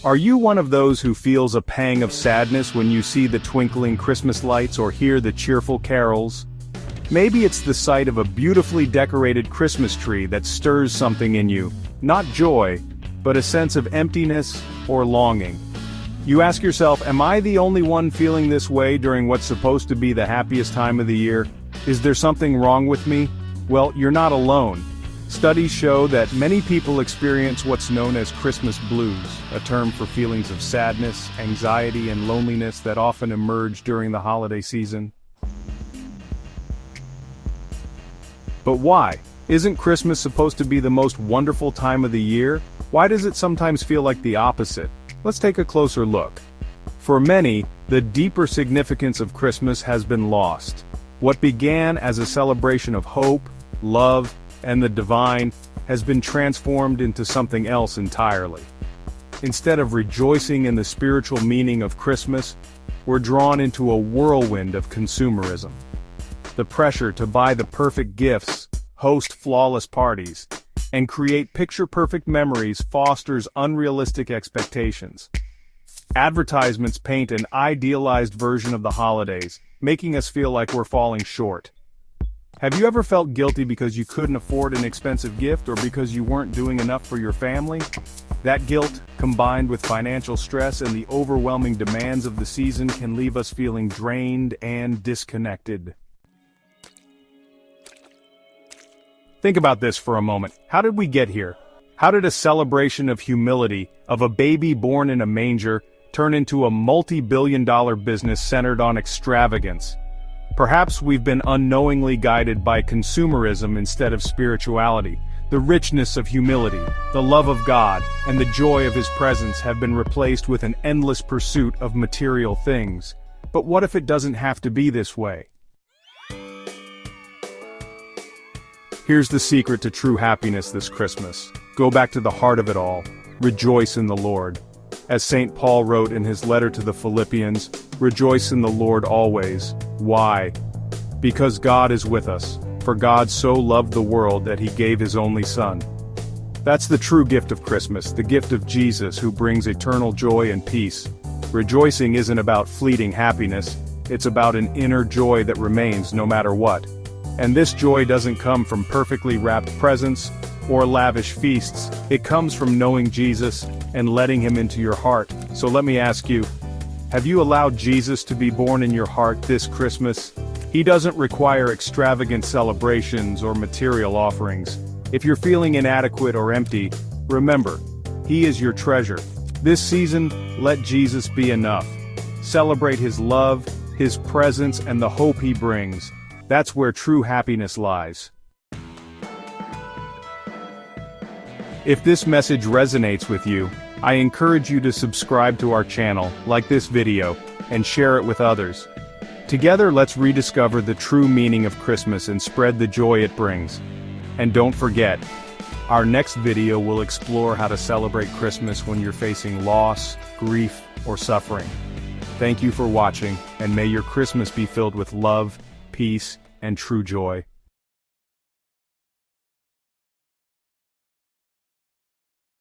Are you one of those who feels a pang of sadness when you see the twinkling Christmas lights or hear the cheerful carols? Maybe it's the sight of a beautifully decorated Christmas tree that stirs something in you, not joy, but a sense of emptiness or longing. You ask yourself, am I the only one feeling this way during what's supposed to be the happiest time of the year? Is there something wrong with me? Well, you're not alone. Studies show that many people experience what's known as Christmas blues, a term for feelings of sadness, anxiety, and loneliness that often emerge during the holiday season. But why? Isn't Christmas supposed to be the most wonderful time of the year? Why does it sometimes feel like the opposite? Let's take a closer look. For many, the deeper significance of Christmas has been lost. What began as a celebration of hope, love, and the divine has been transformed into something else entirely. Instead of rejoicing in the spiritual meaning of Christmas, we're drawn into a whirlwind of consumerism. The pressure to buy the perfect gifts, host flawless parties, and create picture-perfect memories fosters unrealistic expectations. Advertisements paint an idealized version of the holidays, making us feel like we're falling short. Have you ever felt guilty because you couldn't afford an expensive gift or because you weren't doing enough for your family? That guilt, combined with financial stress and the overwhelming demands of the season, can leave us feeling drained and disconnected. Think about this for a moment. How did we get here? How did a celebration of humility, of a baby born in a manger, turn into a multi-billion-dollar business centered on extravagance? Perhaps we've been unknowingly guided by consumerism instead of spirituality. The richness of humility, the love of God, and the joy of His presence have been replaced with an endless pursuit of material things. But what if it doesn't have to be this way? Here's the secret to true happiness this Christmas. Go back to the heart of it all. Rejoice in the Lord. As St. Paul wrote in his letter to the Philippians, rejoice in the Lord always. Why? Because God is with us. For God so loved the world that He gave His only Son. That's the true gift of Christmas, the gift of Jesus who brings eternal joy and peace. Rejoicing isn't about fleeting happiness, it's about an inner joy that remains no matter what. And this joy doesn't come from perfectly wrapped presents or lavish feasts. It comes from knowing Jesus and letting Him into your heart. So let me ask you, have you allowed Jesus to be born in your heart this Christmas? He doesn't require extravagant celebrations or material offerings. If you're feeling inadequate or empty, remember, He is your treasure. This season, let Jesus be enough. Celebrate His love, His presence, and the hope He brings. That's where true happiness lies. If this message resonates with you, I encourage you to subscribe to our channel, like this video, and share it with others. Together, let's rediscover the true meaning of Christmas and spread the joy it brings. And don't forget, our next video will explore how to celebrate Christmas when you're facing loss, grief, or suffering. Thank you for watching, and may your Christmas be filled with love, peace, and true joy.